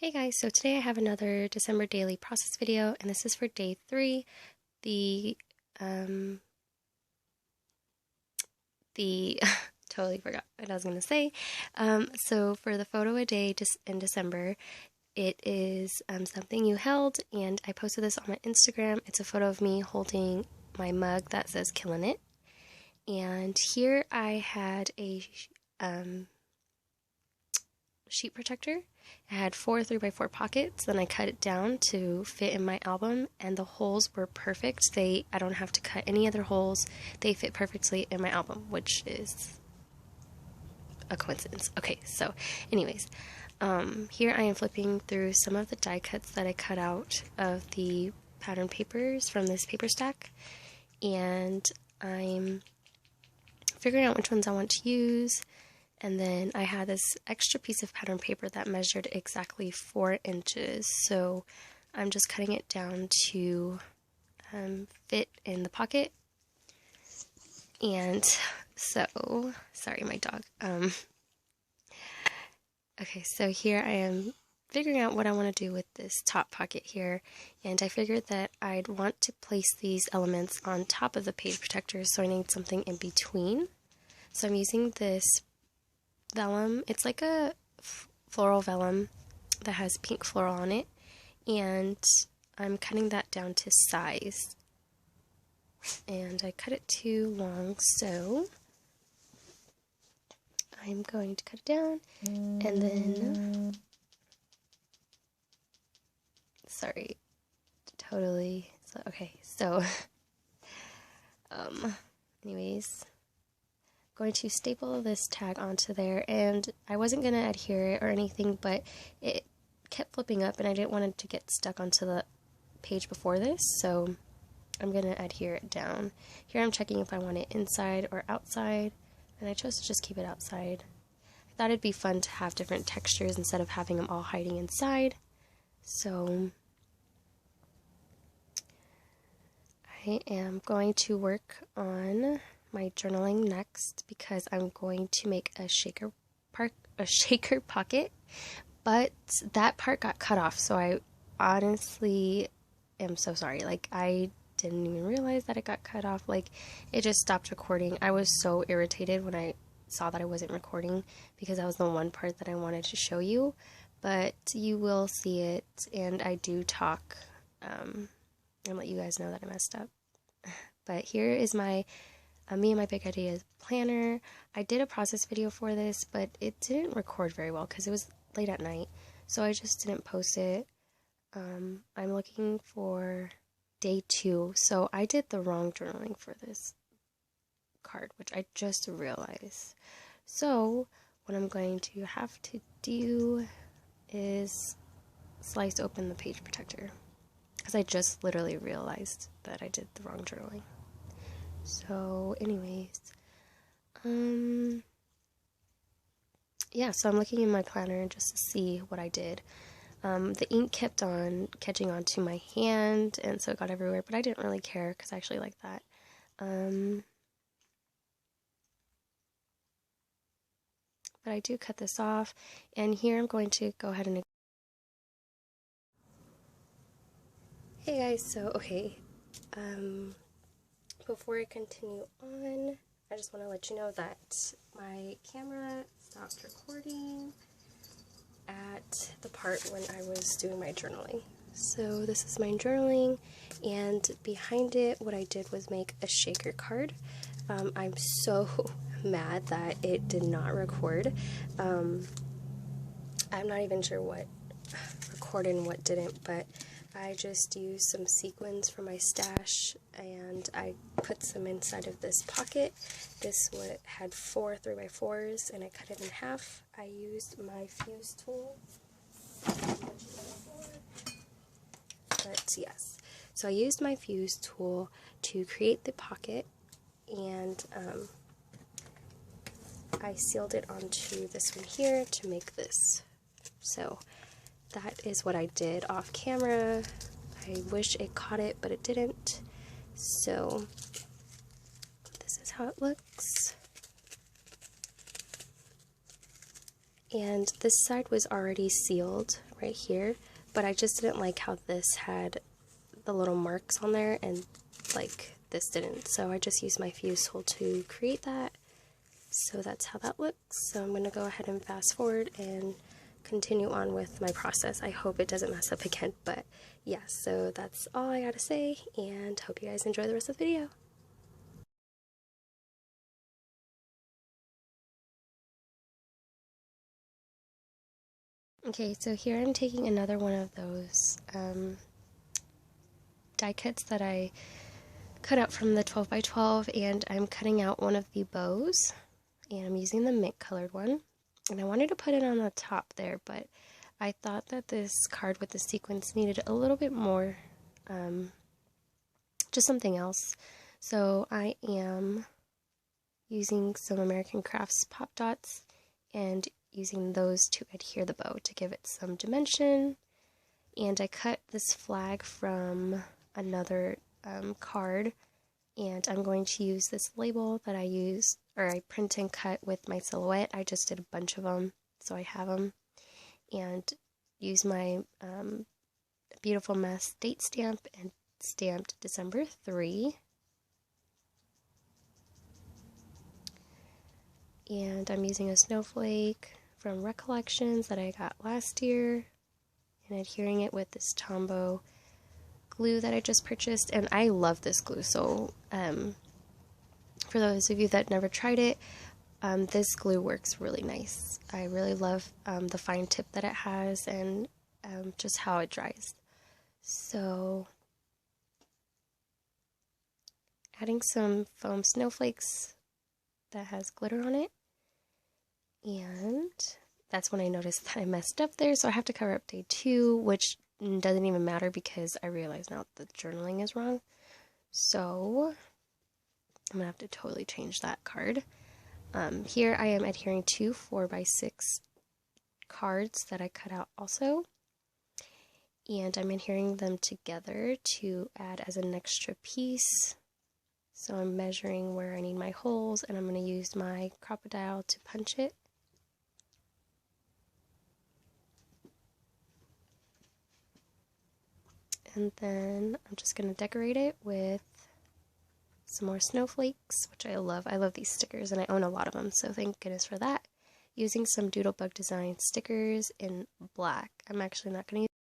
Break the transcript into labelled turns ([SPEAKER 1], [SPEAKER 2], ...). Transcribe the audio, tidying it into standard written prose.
[SPEAKER 1] Hey guys, so today I have another December daily process video, and this is for day 3, the, the, totally forgot what I was going to say. So for the photo a day in December, it is something you held, and I posted this on my Instagram. It's a photo of me holding my mug that says "Killin' It," and here I had a sheet protector. It had 4 3x4 pockets, then I cut it down to fit in my album, and the holes were perfect. I don't have to cut any other holes. They fit perfectly in my album, which is a coincidence. Okay, so anyways, here I am flipping through some of the die cuts that I cut out of the pattern papers from this paper stack, and I'm figuring out which ones I want to use. And then I had this extra piece of pattern paper that measured exactly 4 inches, so I'm just cutting it down to fit in the pocket. And so, sorry, my dog. Okay, so here I am figuring out what I want to do with this top pocket here, and I figured that I'd want to place these elements on top of the page protector, so I need something in between. So I'm using this vellum. It's like a floral vellum that has pink floral on it, and I'm cutting that down to size, and I cut it too long, so I'm going to cut it down, and then sorry, totally, so, okay, so anyways, going to staple this tag onto there, and I wasn't going to adhere it or anything, but it kept flipping up and I didn't want it to get stuck onto the page before this, so I'm going to adhere it down. Here I'm checking if I want it inside or outside, and I chose to just keep it outside. I thought it'd be fun to have different textures instead of having them all hiding inside, so I am going to work on my journaling next because I'm going to make a shaker pocket, but that part got cut off, so I honestly am so sorry. Like, I didn't even realize that it got cut off. Like, it just stopped recording. I was so irritated when I saw that I wasn't recording because that was the one part that I wanted to show you, but you will see it, and I do talk and let you guys know that I messed up. But here is my me and my big ideas planner. I did a process video for this, but it didn't record very well because it was late at night, so I just didn't post it. I'm looking for day 2, so I did the wrong journaling for this card, which I just realized. So what I'm going to have to do is slice open the page protector because I just literally realized that I did the wrong journaling. So anyways, yeah, so I'm looking in my planner just to see what I did. The ink kept on catching onto my hand, and so it got everywhere, but I didn't really care because I actually like that. But I do cut this off, and here I'm going to go ahead and... Hey guys, so okay, before I continue on, I just want to let you know that my camera stopped recording at the part when I was doing my journaling. So this is my journaling, and behind it, what I did was make a shaker card. I'm so mad that it did not record. I'm not even sure what recorded and what didn't, but I just used some sequins from my stash, and I put some inside of this pocket. This one had 4 3x4s, and I cut it in half. I used my fuse tool. But yes, so I used my fuse tool to create the pocket, and I sealed it onto this one here to make this. So that is what I did off camera. I wish it caught it, but it didn't. So this is how it looks. And this side was already sealed right here, but I just didn't like how this had the little marks on there and like this didn't. So I just used my fuse tool to create that. So that's how that looks. So I'm going to go ahead and fast forward and continue on with my process. I hope it doesn't mess up again, but yeah, so that's all I gotta say, and hope you guys enjoy the rest of the video. Okay, so here I'm taking another one of those die cuts that I cut out from the 12 by 12, and I'm cutting out one of the bows, and I'm using the mint colored one, and I wanted to put it on the top there, but I thought that this card with the sequins needed a little bit more, just something else. So I am using some American Crafts pop dots and using those to adhere the bow to give it some dimension. And I cut this flag from another card, and I'm going to use this label that I print and cut with my silhouette. I just did a bunch of them, so I have them, and use my Beautiful Mess date stamp and stamped December 3. And I'm using a snowflake from Recollections that I got last year and adhering it with this Tombow glue that I just purchased, and I love this glue. So for those of you that never tried it, this glue works really nice. I really love the fine tip that it has and just how it dries. So adding some foam snowflakes that has glitter on it, and that's when I noticed that I messed up there, so I have to cover up day 2, which doesn't even matter because I realize now the journaling is wrong. So I'm gonna have to totally change that card. Here I am adhering 2 4x6 cards that I cut out also, and I'm adhering them together to add as an extra piece. So I'm measuring where I need my holes, and I'm going to use my crocodile to punch it. And then I'm just going to decorate it with some more snowflakes, which I love. I love these stickers, and I own a lot of them, so thank goodness for that. Using some Doodlebug Design stickers in black. I'm actually not going to use